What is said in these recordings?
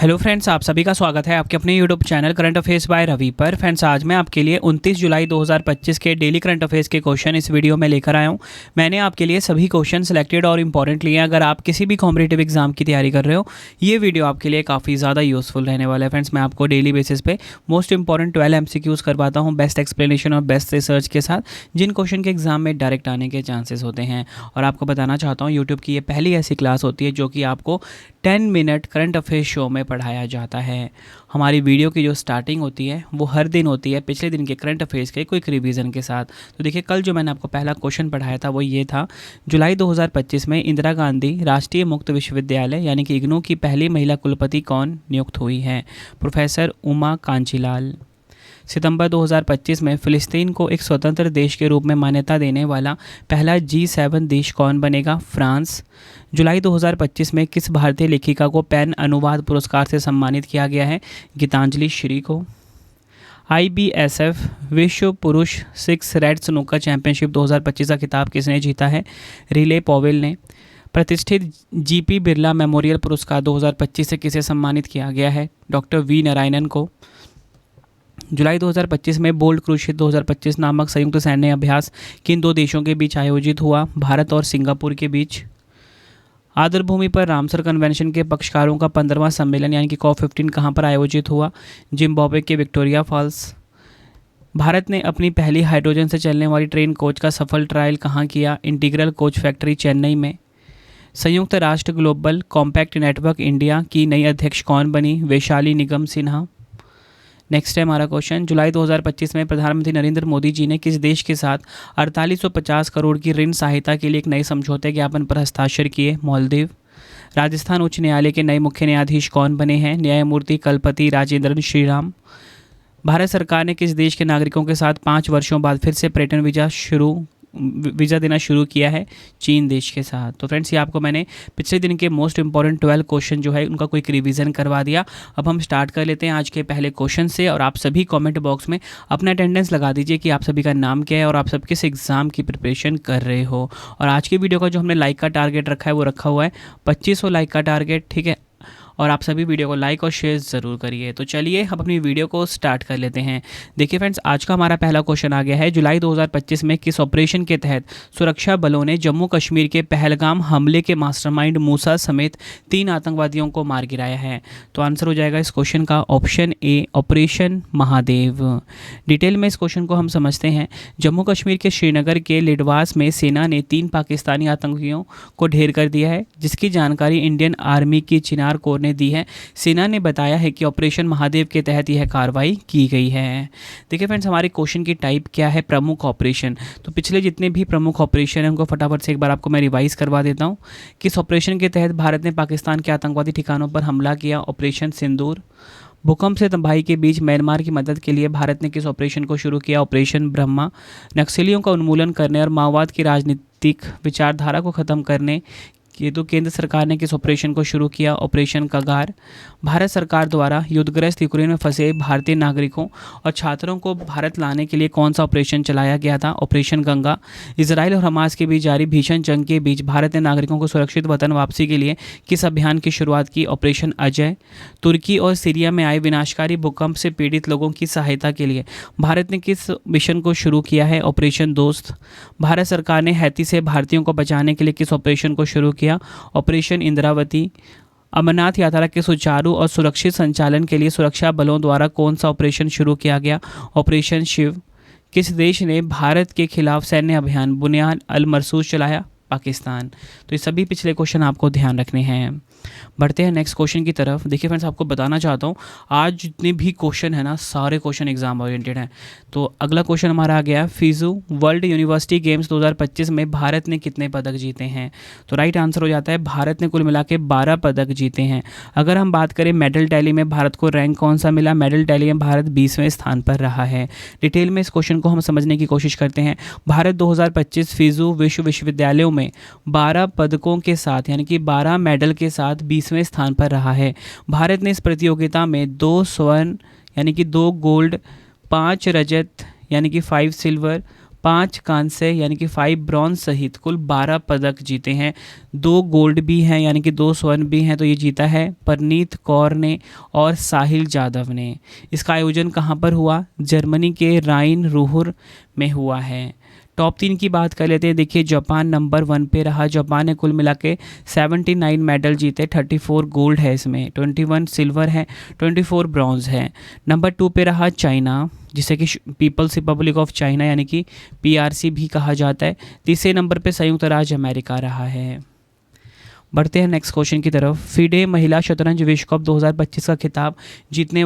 Hello friends, आप सभी का स्वागत है आपके अपने YouTube channel current affairs by Ravi पर। फ्रेंड्स, आज मैं आपके लिए 29 जुलाई 2025 के डेली करंट अफेयर्स के क्वेश्चन इस वीडियो में लेकर आया हूं। मैंने आपके लिए सभी क्वेश्चन सिलेक्टेड और इंपॉर्टेंट लिए हैं। अगर आप किसी भी कॉम्पिटिटिव एग्जाम की तैयारी कर रहे हो, ये वीडियो आपके लिए काफ़ी ज़्यादा यूजफुल रहने वाला है। फ्रेंड्स, मैं आपको डेली बेसिस पे मोस्ट इंपॉर्टेंट 12 MCQs करवाता हूँ बेस्ट एक्सप्लेनेशन और बेस्ट रिसर्च के साथ, जिन क्वेश्चन के एग्जाम में डायरेक्ट आने के चांसेस होते हैं। और आपको बताना चाहता हूँ, यूट्यूब की ये पहली ऐसी क्लास होती है जो कि आपको 10 मिनट करंट अफेयर्स शो में पढ़ाया जाता है। हमारी वीडियो की जो स्टार्टिंग होती है वो हर दिन होती है पिछले दिन के करंट अफेयर्स के क्विक रिवीजन के साथ। तो देखिए, कल जो मैंने आपको पहला क्वेश्चन पढ़ाया था वो ये था, जुलाई 2025 में इंदिरा गांधी राष्ट्रीय मुक्त विश्वविद्यालय यानी कि इग्नू की पहली महिला कुलपति कौन नियुक्त हुई हैं? प्रोफेसर उमा कांचीलाल। सितंबर 2025 में फ़िलिस्तीन को एक स्वतंत्र देश के रूप में मान्यता देने वाला पहला G7 देश कौन बनेगा? फ्रांस। जुलाई 2025 में किस भारतीय लेखिका को पेन अनुवाद पुरस्कार से सम्मानित किया गया है? गीतांजलि श्री को। IBSF विश्व पुरुष 6 रेड स्नूकर चैंपियनशिप 2025 का खिताब किसने जीता है? रिले पॉवेल ने। प्रतिष्ठित GP बिरला मेमोरियल पुरस्कार 2025 से किसे सम्मानित किया गया है? डॉक्टर V नारायणन को। जुलाई 2025 में बोल्ट क्रूशित 2025 नामक संयुक्त सैन्य अभ्यास किन दो देशों के बीच आयोजित हुआ? भारत और सिंगापुर के बीच। आर्द्रभूमि पर रामसर कन्वेंशन के पक्षकारों का 15वां सम्मेलन यानी कि COP15 कहाँ पर आयोजित हुआ? जिम्बाब्वे के विक्टोरिया फॉल्स। भारत ने अपनी पहली हाइड्रोजन से चलने वाली ट्रेन कोच का सफल ट्रायल कहाँ किया? इंटीग्रल कोच फैक्ट्री चेन्नई में। संयुक्त राष्ट्र ग्लोबल कॉम्पैक्ट नेटवर्क इंडिया की नई अध्यक्ष कौन बनी? वैशाली निगम सिन्हा। नेक्स्ट है हमारा क्वेश्चन, जुलाई 2025 में प्रधानमंत्री नरेंद्र मोदी जी ने किस देश के साथ 4850 करोड़ की ऋण सहायता के लिए एक नए समझौते ज्ञापन पर हस्ताक्षर किए? मालदीव। राजस्थान उच्च न्यायालय के नए मुख्य न्यायाधीश कौन बने हैं? न्यायमूर्ति कलपति राजेंद्रन श्रीराम। भारत सरकार ने किस देश के नागरिकों के साथ 5 वर्षों बाद फिर से पर्यटन वीज़ा देना शुरू किया है? चीन देश के साथ। तो फ्रेंड्स, ये आपको मैंने पिछले दिन के मोस्ट इंपॉर्टेंट 12 क्वेश्चन जो है उनका क्विक रिवीजन करवा दिया। अब हम स्टार्ट कर लेते हैं आज के पहले क्वेश्चन से। और आप सभी कमेंट बॉक्स में अपना अटेंडेंस लगा दीजिए कि आप सभी का नाम क्या है और आप सब किस एग्ज़ाम की प्रिपरेशन कर रहे हो। और आज की वीडियो का जो हमने लाइक का टारगेट रखा है वो रखा हुआ है 2500 लाइक का टारगेट, ठीक है। और आप सभी वीडियो को लाइक और शेयर ज़रूर करिए। तो चलिए हम अपनी वीडियो को स्टार्ट कर लेते हैं। देखिए फ्रेंड्स, आज का हमारा पहला क्वेश्चन आ गया है, जुलाई 2025 में किस ऑपरेशन के तहत सुरक्षा बलों ने जम्मू कश्मीर के पहलगाम हमले के मास्टरमाइंड मूसा समेत 3 आतंकवादियों को मार गिराया है? तो आंसर हो जाएगा इस क्वेश्चन का option A, operation Mahadev. Detail में इस क्वेश्चन को हम समझते हैं। जम्मू कश्मीर के श्रीनगर के लिडवास में सेना ने 3 पाकिस्तानी आतंकियों को ढेर कर दिया है, जिसकी जानकारी इंडियन आर्मी की चिनार कोर ने दी है। सेना ने बताया है कि ऑपरेशन महादेव के तहत यह कार्रवाई की गई है। देखिए फ्रेंड्स, हमारे क्वेश्चन की टाइप क्या है? प्रमुख ऑपरेशन। तो पिछले जितने भी प्रमुख ऑपरेशन हैं उनको फटाफट से एक बार आपको मैं रिवाइज करवा देता हूं। किस ऑपरेशन के तहत भारत ने पाकिस्तान के आतंकवादी ठिकानों पर हमला किया? ऑपरेशन सिंदूर। भूकंप से तबाही के बीच म्यांमार की मदद के लिए भारत ने किस ऑपरेशन को शुरू किया? ऑपरेशन ब्रह्मा। नक्सलियों का उन्मूलन करने और माओवाद की राजनीतिक विचारधारा को खत्म करने ये तो केंद्र सरकार ने किस ऑपरेशन को शुरू किया? ऑपरेशन कगार। भारत सरकार द्वारा युद्धग्रस्त यूक्रेन में फंसे भारतीय नागरिकों और छात्रों को भारत लाने के लिए कौन सा ऑपरेशन चलाया गया था? ऑपरेशन गंगा। इजराइल और हमास के बीच जारी भीषण जंग के बीच भारत ने नागरिकों को सुरक्षित वतन वापसी के लिए किस अभियान की शुरुआत की? ऑपरेशन अजय। तुर्की और सीरिया में आए विनाशकारी भूकंप से पीड़ित लोगों की सहायता के लिए भारत ने किस मिशन को शुरू किया है? ऑपरेशन दोस्त। भारत सरकार ने हैती से भारतीयों को बचाने के लिए किस ऑपरेशन को शुरू किया? ऑपरेशन इंद्रावती। अमरनाथ यात्रा के सुचारू और सुरक्षित संचालन के लिए सुरक्षा बलों द्वारा कौन सा ऑपरेशन शुरू किया गया? ऑपरेशन शिव। किस देश ने भारत के खिलाफ सैन्य अभियान बुनियाद अल मरसूस चलाया? पाकिस्तान। तो ये सभी पिछले क्वेश्चन आपको ध्यान रखने हैं। बढ़ते हैं नेक्स्ट क्वेश्चन की तरफ। देखिए फ्रेंड्स, आपको बताना चाहता हूँ आज जितने भी क्वेश्चन है ना, सारे क्वेश्चन एग्जाम ओरिएंटेड हैं। तो अगला क्वेश्चन हमारा आ गया, फिजू वर्ल्ड यूनिवर्सिटी गेम्स 2025 में भारत ने कितने पदक जीते हैं? तो राइट आंसर हो जाता है भारत ने कुल मिला के 12 पदक जीते हैं। अगर हम बात करें मेडल टैली में भारत को रैंक कौन सा मिला? मेडल टैली में भारत 20वें स्थान पर रहा है। डिटेल में इस क्वेश्चन को हम समझने की कोशिश करते हैं। भारत 2025 फिजू विश्वविद्यालयों में 12 पदकों के साथ यानी कि 12 मेडल के साथ 20वें स्थान पर रहा है। भारत ने इस प्रतियोगिता में 2 स्वर्ण यानी कि 2 गोल्ड, 5 रजत यानी कि 5 सिल्वर, 5 कांस्य यानी कि 5 ब्रॉन्ज सहित कुल 12 पदक जीते हैं। 2 गोल्ड भी हैं यानी कि 2 स्वर्ण भी हैं, तो ये जीता है परनीत कौर ने और साहिल जादव ने। इसका आयोजन कहाँ पर हुआ? जर्मनी के राइन रूहर में हुआ है। टॉप 3 की बात कर लेते हैं। देखिए जापान नंबर 1 पे रहा। जापान ने कुल मिला के 79 मेडल जीते, 34 गोल्ड है इसमें, 21 सिल्वर है, 24 ब्रॉन्ज है। नंबर 2 पे रहा चाइना, जिसे कि पीपल्स रिपब्लिक ऑफ चाइना यानी कि PRC भी कहा जाता है। तीसरे नंबर पे संयुक्त राज्य अमेरिका रहा है। बढ़ते हैं नेक्स्ट क्वेश्चन की तरफ। फीडे महिला शतरंज विश्व कप 2025 का खिताब जीतने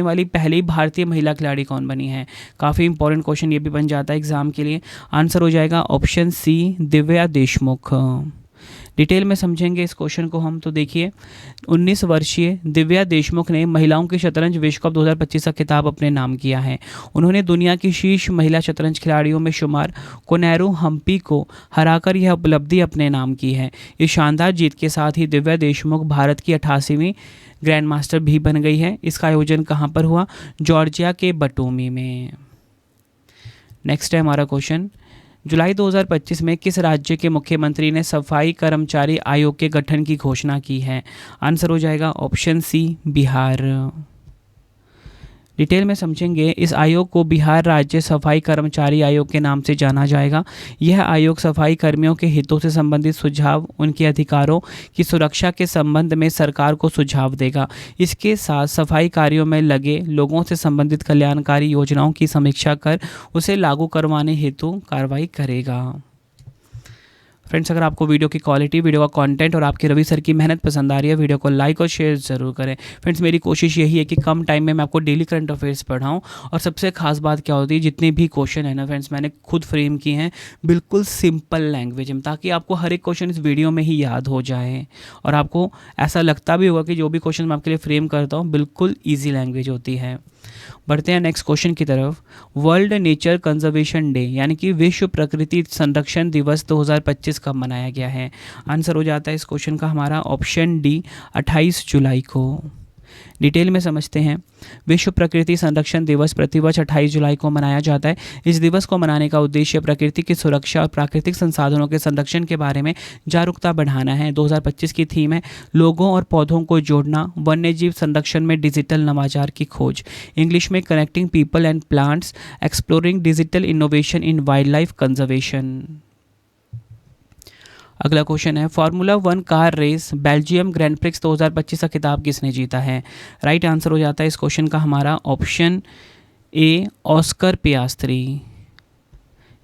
वाली पहली भारतीय महिला खिलाड़ी कौन बनी है? काफ़ी इंपॉर्टेंट क्वेश्चन ये भी बन जाता है एग्जाम के लिए। आंसर हो जाएगा option C, Divya Deshmukh. Detail में समझेंगे इस क्वेश्चन को हम, तो देखिए 19 वर्षीय दिव्या देशमुख ने महिलाओं की शतरंज विश्व कप 2025 का खिताब अपने नाम किया है। उन्होंने दुनिया की शीर्ष महिला शतरंज खिलाड़ियों में शुमार कोनेरू हम्पी को हराकर यह उपलब्धि अपने नाम की है। इस शानदार जीत के साथ ही दिव्या देशमुख भारत की 88वीं ग्रैंड मास्टर भी बन गई है। इसका आयोजन कहाँ पर हुआ? जॉर्जिया के बटोमी में। नेक्स्ट है हमारा क्वेश्चन, जुलाई 2025 में किस राज्य के मुख्यमंत्री ने सफाई कर्मचारी आयोग के गठन की घोषणा की है? आंसर हो जाएगा ऑप्शन सी, बिहार। डिटेल में समझेंगे। इस आयोग को बिहार राज्य सफाई कर्मचारी आयोग के नाम से जाना जाएगा। यह आयोग सफाई कर्मियों के हितों से संबंधित सुझाव, उनके अधिकारों की सुरक्षा के संबंध में सरकार को सुझाव देगा। इसके साथ सफाई कार्यों में लगे लोगों से संबंधित कल्याणकारी योजनाओं की समीक्षा कर उसे लागू करवाने हेतु कार्रवाई करेगा। फ्रेंड्स, अगर आपको वीडियो की क्वालिटी, वीडियो का कंटेंट और आपके रवि सर की मेहनत पसंद आ रही है, वीडियो को लाइक और शेयर ज़रूर करें। फ्रेंड्स, मेरी कोशिश यही है कि कम टाइम में मैं आपको डेली करंट अफेयर्स पढ़ाऊँ। और सबसे खास बात क्या होती है, जितने भी क्वेश्चन है ना फ्रेंड्स, मैंने खुद फ्रेम किए हैं बिल्कुल सिंपल लैंग्वेज में, ताकि आपको हर एक क्वेश्चन इस वीडियो में ही याद हो जाए और आपको ऐसा लगता भी होगा कि जो भी क्वेश्चन मैं आपके लिए फ्रेम करता हूँ बिल्कुल ईजी लैंग्वेज होती है। बढ़ते हैं नेक्स्ट क्वेश्चन की तरफ। वर्ल्ड नेचर कंजर्वेशन डे यानी कि विश्व प्रकृति संरक्षण दिवस 2025 कब मनाया गया है? आंसर हो जाता है इस क्वेश्चन का हमारा ऑप्शन डी, 28 जुलाई को। डिटेल में समझते हैं। विश्व प्रकृति संरक्षण दिवस प्रतिवर्ष 28 जुलाई को मनाया जाता है। इस दिवस को मनाने का उद्देश्य प्रकृति की सुरक्षा और प्राकृतिक संसाधनों के संरक्षण के बारे में जागरूकता बढ़ाना है। 2025 की थीम है लोगों और पौधों को जोड़ना, वन्यजीव संरक्षण में डिजिटल नवाचार की खोज। इंग्लिश में connecting people and plants, exploring digital innovation in wild life conservation. अगला क्वेश्चन है, formula 1 car race Belgium grand prix 2025 का खिताब किसने जीता है? राइट आंसर हो जाता है इस क्वेश्चन का हमारा ऑप्शन ए, ऑस्कर पियास्त्री।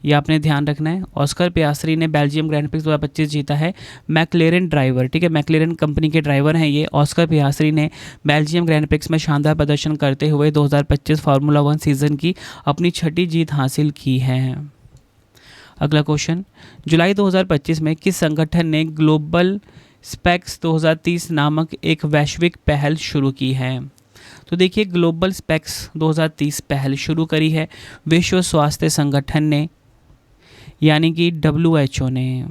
ये आपने ध्यान रखना है। ऑस्कर पियास्त्री ने बेल्जियम ग्रैंड प्रिक्स 2025 जीता है। मैक्लेरन ड्राइवर, ठीक है, मैक्लेरन कंपनी के ड्राइवर हैं ये। ऑस्कर पियास्त्री ने बेल्जियम ग्रैंड प्रिक्स में शानदार प्रदर्शन करते हुए 2025 फार्मूला 1 सीजन की अपनी 6ठी जीत हासिल की है। अगला क्वेश्चन, जुलाई 2025 में किस संगठन ने ग्लोबल स्पेक्स 2030 नामक एक वैश्विक पहल शुरू की है? तो देखिए, ग्लोबल स्पेक्स 2030 पहल शुरू करी है विश्व स्वास्थ्य संगठन ने, यानी कि WHO ने।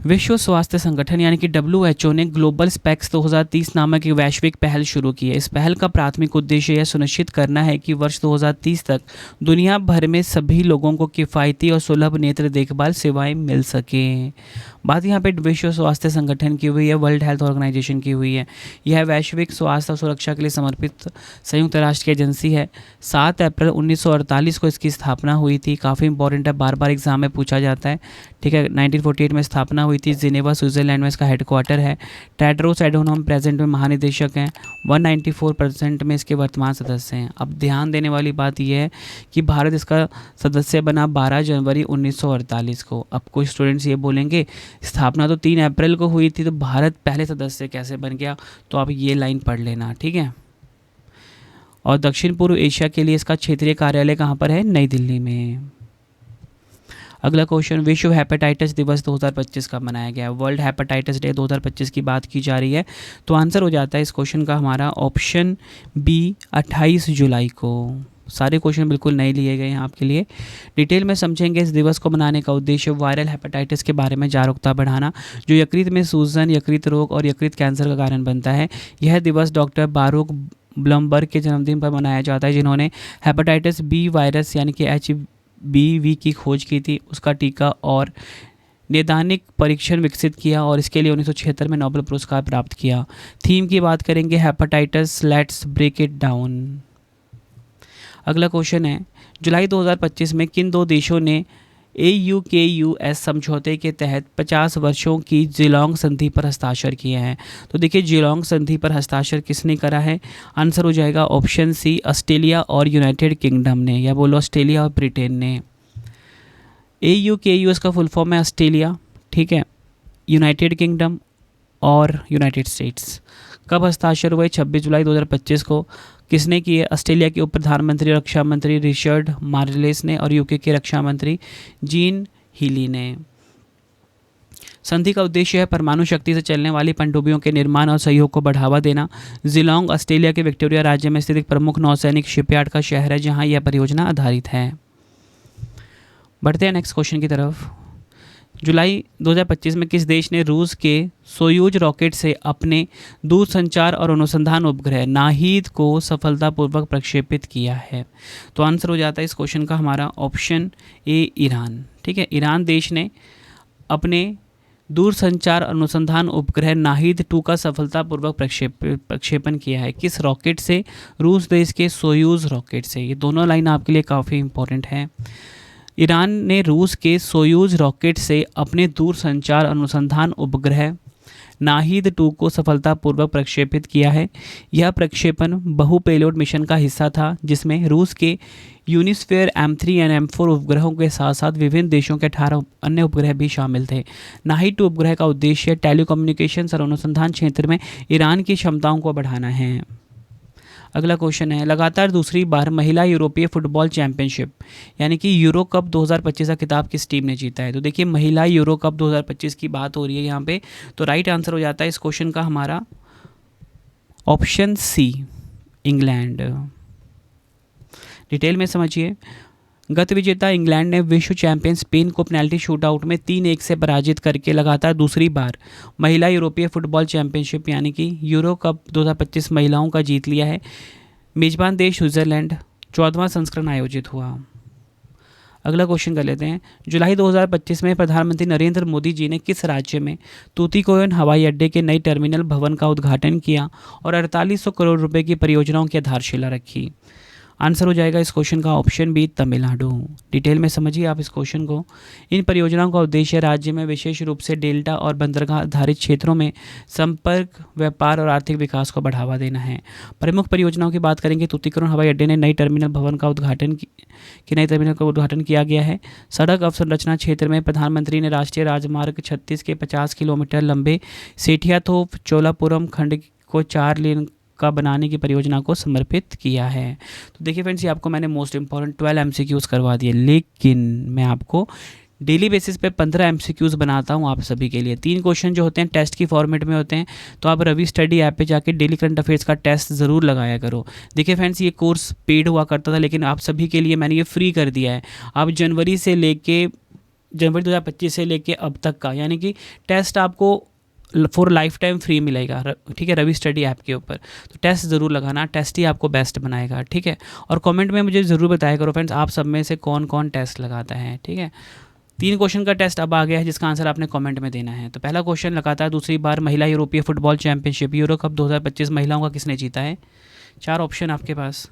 विश्व स्वास्थ्य संगठन यानी कि WHO ने ग्लोबल स्पेक्स 2030 नामक एक वैश्विक पहल शुरू की है। इस पहल का प्राथमिक उद्देश्य यह सुनिश्चित करना है कि वर्ष 2030 तक दुनिया भर में सभी लोगों को किफ़ायती और सुलभ नेत्र देखभाल सेवाएं मिल सकें। बात यहाँ पे विश्व स्वास्थ्य संगठन की हुई है, वर्ल्ड हेल्थ ऑर्गेनाइजेशन की हुई है। यह वैश्विक स्वास्थ्य और सुरक्षा के लिए समर्पित संयुक्त राष्ट्र की एजेंसी है। 7 अप्रैल 1948 को इसकी स्थापना हुई थी। काफ़ी इंपॉर्टेंट है, बार बार एग्जाम में पूछा जाता है, ठीक है। 1948 में स्थापना हुई थी। जिनेवा स्विट्जरलैंड में इसका हेडक्वार्टर है। टेड्रोस एडोनॉम प्रेजेंट में महानिदेशक हैं। 194% में इसके वर्तमान सदस्य हैं। अब ध्यान देने वाली बात यह है कि भारत इसका सदस्य बना 12 जनवरी 1948 को। अब कुछ स्टूडेंट्स ये बोलेंगे स्थापना तो 3 अप्रैल को हुई थी, तो भारत पहले सदस्य कैसे बन गया? तो आप ये लाइन पढ़ लेना, ठीक है। और दक्षिण पूर्व एशिया के लिए इसका क्षेत्रीय कार्यालय कहाँ पर है? नई दिल्ली में। अगला क्वेश्चन, विश्व हेपेटाइटिस दिवस 2025 का मनाया गया है। वर्ल्ड हेपेटाइटिस डे 2025 की बात की जा रही है, तो आंसर हो जाता है इस क्वेश्चन का हमारा ऑप्शन बी, 28 जुलाई को। सारे क्वेश्चन बिल्कुल नए लिए गए हैं आपके लिए। डिटेल में समझेंगे। इस दिवस को मनाने का उद्देश्य वायरल हेपेटाइटिस के बारे में जागरूकता बढ़ाना, जो यकृत में सूजन, यकृत रोग और यकृत कैंसर का कारण बनता है। यह दिवस डॉक्टर बारूक ब्लमबर्ग के जन्मदिन पर मनाया जाता है, जिन्होंने हेपेटाइटिस बी वायरस यानी कि HBV की खोज की थी, उसका टीका और नैदानिक परीक्षण विकसित किया और इसके लिए 1976 में नोबेल पुरस्कार प्राप्त किया। थीम की बात करेंगे hepatitis, let's break it down. अगला क्वेश्चन है, जुलाई 2025 में किन दो देशों ने AUKUS समझौते के तहत 50 वर्षों की जिलोंग संधि पर हस्ताक्षर किए हैं? तो देखिए, जिलोंग संधि पर हस्ताक्षर किसने करा है? आंसर हो जाएगा ऑप्शन सी, ऑस्ट्रेलिया और यूनाइटेड किंगडम ने, या बोलो ऑस्ट्रेलिया और ब्रिटेन ने। AUKUS का फुल फॉर्म है ऑस्ट्रेलिया, ठीक है, यूनाइटेड किंगडम और यूनाइटेड स्टेट्स। कब हस्ताक्षर हुए? 26 जुलाई 2025 को। किसने किए? ऑस्ट्रेलिया के उप प्रधानमंत्री रक्षा मंत्री रिचर्ड मार्लेस ने और यूके के रक्षा मंत्री जीन हीली ने। संधि का उद्देश्य है परमाणु शक्ति से चलने वाली पनडुब्बियों के निर्माण और सहयोग को बढ़ावा देना। जिलोंग ऑस्ट्रेलिया के विक्टोरिया राज्य में स्थित एक प्रमुख नौसैनिक शिपयार्ड का शहर है, जहां यह परियोजना आधारित है। बढ़ते हैं नेक्स्ट क्वेश्चन की तरफ। जुलाई 2025 में किस देश ने रूस के सोयूज रॉकेट से अपने दूरसंचार और अनुसंधान उपग्रह नाहीद को सफलतापूर्वक प्रक्षेपित किया है? तो आंसर हो जाता है इस क्वेश्चन का हमारा ऑप्शन ए, ईरान। ठीक है, ईरान देश ने अपने दूरसंचार अनुसंधान उपग्रह नाहीद 2 का सफलतापूर्वक प्रक्षेपण किया है। किस रॉकेट से? रूस देश के सोयूज रॉकेट से। ये दोनों लाइन आपके लिए काफ़ी इंपॉर्टेंट है। ईरान ने रूस के सोयूज रॉकेट से अपने दूरसंचार अनुसंधान उपग्रह नाहीद 2 को सफलतापूर्वक प्रक्षेपित किया है। यह प्रक्षेपण बहु पेलोड मिशन का हिस्सा था, जिसमें रूस के यूनिस्फीयर M3 और M4 उपग्रहों के साथ साथ विभिन्न देशों के 18 अन्य उपग्रह भी शामिल थे। नाहीद 2 उपग्रह का उद्देश्य टेलीकम्युनिकेशंस और अनुसंधान क्षेत्र में ईरान की क्षमताओं को बढ़ाना है। अगला क्वेश्चन है, लगातार दूसरी बार महिला यूरोपीय फुटबॉल चैंपियनशिप यानी कि यूरो कप 2025 का खिताब किस टीम ने जीता है? तो देखिए, महिला यूरो कप 2025 की बात हो रही है यहाँ पे, तो राइट आंसर हो जाता है इस क्वेश्चन का हमारा ऑप्शन सी, इंग्लैंड। डिटेल में समझिए। गत विजेता इंग्लैंड ने विश्व चैंपियन स्पेन को पेनल्टी शूटआउट में 3-1 से पराजित करके लगातार दूसरी बार महिला यूरोपीय फुटबॉल चैंपियनशिप यानी कि यूरो कप 2025 महिलाओं का जीत लिया है। मेजबान देश स्विट्जरलैंड। 14वां संस्करण आयोजित हुआ। अगला क्वेश्चन कर लेते हैं। जुलाई 2025 में प्रधानमंत्री नरेंद्र मोदी जी ने किस राज्य में तूतीकोरिन हवाई अड्डे के नए टर्मिनल भवन का उद्घाटन किया और 4800 करोड़ रुपए की परियोजनाओं की आधारशिला रखी? आंसर हो जाएगा इस क्वेश्चन का ऑप्शन बी, तमिलनाडु। डिटेल में समझिए आप इस क्वेश्चन को। इन परियोजनाओं का उद्देश्य राज्य में विशेष रूप से डेल्टा और बंदरगाह आधारित क्षेत्रों में संपर्क, व्यापार और आर्थिक विकास को बढ़ावा देना है। प्रमुख परियोजनाओं की बात करेंगे। तूतीकोरिन हवाई अड्डे ने नई टर्मिनल भवन का उद्घाटन किया गया है। सड़क अवसंरचना क्षेत्र में प्रधानमंत्री ने राष्ट्रीय राजमार्ग 36 के 50 किलोमीटर लंबे सेठियाथोप चोलापुरम खंड को 4 लेन का बनाने की परियोजना को समर्पित किया है। तो देखिए फ्रेंड्स, ये आपको मैंने मोस्ट इंपॉर्टेंट 12 MCQs करवा दिए, लेकिन मैं आपको डेली बेसिस पे 15 MCQs बनाता हूँ आप सभी के लिए। 3 क्वेश्चन जो होते हैं टेस्ट की फॉर्मेट में होते हैं, तो आप रवि स्टडी ऐप पे जाके डेली करंट अफेयर्स का टेस्ट ज़रूर लगाया करो। देखिए फ्रेंड्स, ये कोर्स पेड हुआ करता था, लेकिन आप सभी के लिए मैंने ये फ्री कर दिया है। आप जनवरी 2025 से लेके अब तक का यानी कि टेस्ट आपको फॉर लाइफ टाइम फ्री मिलेगा, ठीक है, रवि स्टडी ऐप के ऊपर। तो टेस्ट ज़रूर लगाना, टेस्ट ही आपको बेस्ट बनाएगा, ठीक है। और कमेंट में मुझे ज़रूर बताया करो फ्रेंड्स, आप सब में से कौन कौन टेस्ट लगाता है, ठीक है। 3 क्वेश्चन का टेस्ट अब आ गया है, जिसका आंसर आपने कमेंट में देना है। तो पहला क्वेश्चन, लगातार दूसरी बार महिला यूरोपीय फुटबॉल चैंपियनशिप यूरो कप 2025 महिलाओं का किसने जीता है? 4 ऑप्शन आपके पास।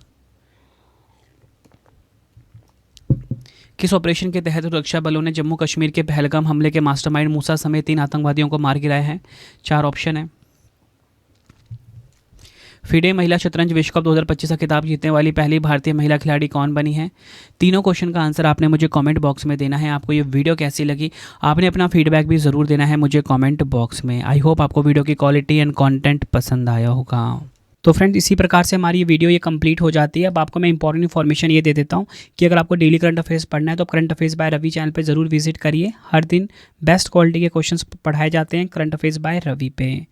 किस ऑपरेशन के तहत सुरक्षा बलों ने जम्मू कश्मीर के पहलगाम हमले के मास्टरमाइंड मूसा समेत 3 आतंकवादियों को मार गिराया है? 4 ऑप्शन है। फिडे महिला शतरंज विश्व कप 2025 का खिताब जीतने वाली पहली भारतीय महिला खिलाड़ी कौन बनी है? तीनों क्वेश्चन का आंसर आपने मुझे कमेंट बॉक्स में देना है। आपको ये वीडियो कैसी लगी, आपने अपना फीडबैक भी ज़रूर देना है मुझे कमेंट बॉक्स में। आई होप आपको वीडियो की क्वालिटी एंड कंटेंट पसंद आया होगा। तो फ्रेंड्स, इसी प्रकार से हमारी ये वीडियो ये कंप्लीट हो जाती है। अब आपको मैं इंपॉर्टेंट इन्फॉर्मेशन ये दे देता हूँ कि अगर आपको डेली करंट अफेयर्स पढ़ना है तो current affairs by Ravi channel पे ज़रूर विजिट करिए। हर दिन बेस्ट क्वालिटी के क्वेश्चंस पढ़ाए जाते हैं करंट अफेयर्स बाय रवि पे।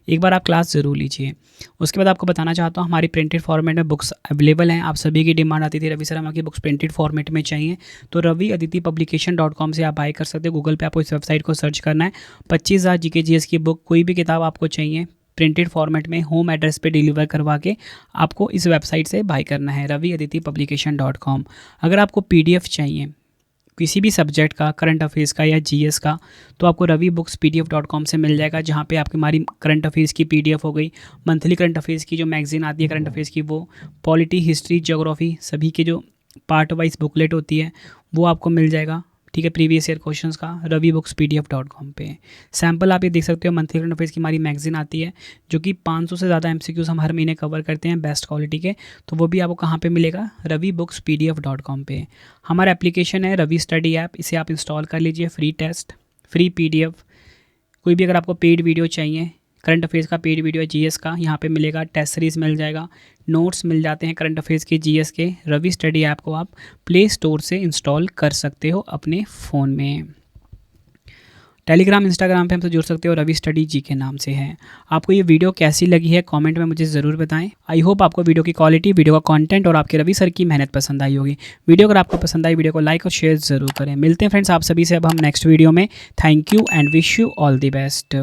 एक बार आप क्लास ज़रूर लीजिए। उसके बाद आपको बताना चाहता हूँ, हमारी प्रिंटेड फॉर्मेट में बुक्स अवेलेबल हैं। आप सभी की डिमांड आती थी रवि सर हमारी बुक्स प्रिंटेड फॉर्मेट में चाहिए, तो रवि अदिति पब्लिकेशन.com से आप बाय कर सकते हो। गूगल पे आपको इस वेबसाइट को सर्च करना है। 25,000 GK GS की बुक, कोई भी किताब आपको चाहिए प्रिंटेड फॉर्मेट में होम एड्रेस पे डिलीवर करवा के आपको इस वेबसाइट से बाय करना है, raviaditipublication.com। अगर आपको PDF चाहिए किसी भी सब्जेक्ट का, करंट अफेयर्स का या GS का, तो आपको ravibookspdf.com से मिल जाएगा, जहाँ पे आपकी हमारी करंट अफेयर्स की PDF हो गई, मंथली करंट अफेयर्स की जो मैगजीन आती है करंट अफेयर्स की, वो पॉलिटी, हिस्ट्री, ज्योग्राफी सभी के जो पार्ट वाइज बुकलेट होती है वो आपको मिल जाएगा। ठीक है, प्रीवियस ईयर क्वेश्चंस का ravibookspdf.com पे। सैम्पल आप ये देख सकते हो, मंथली करंट अफेयर्स की हमारी मैगजीन आती है जो कि 500 से ज़्यादा MCQs हम हर महीने कवर करते हैं बेस्ट क्वालिटी के, तो वो भी आपको कहाँ पे मिलेगा, ravibookspdf.com पे। हमारा एप्लीकेशन है रवि स्टडी ऐप, इसे आप इंस्टॉल कर लीजिए, फ्री टेस्ट, फ्री PDF। कोई भी अगर आपको पेड वीडियो चाहिए, करंट अफेयर्स का पेड वीडियो है, GS का यहाँ पे मिलेगा, टेस्ट सीरीज मिल जाएगा, नोट्स मिल जाते हैं करंट अफेयर्स के, GS के। रवि स्टडी ऐप को आप प्ले स्टोर से इंस्टॉल कर सकते हो अपने फ़ोन में। टेलीग्राम, इंस्टाग्राम पे हमसे जुड़ सकते हो, रवि स्टडी जी के नाम से है। आपको ये वीडियो कैसी लगी है कमेंट में मुझे ज़रूर बताएं। आई होप आपको वीडियो की क्वालिटी, वीडियो का कंटेंट और आपके रवि सर की मेहनत पसंद आई होगी। वीडियो अगर आपको पसंद आई, वीडियो को लाइक और शेयर ज़रूर करें। मिलते हैं फ्रेंड्स आप सभी से अब हम नेक्स्ट वीडियो में। Thank you and wish you all the best.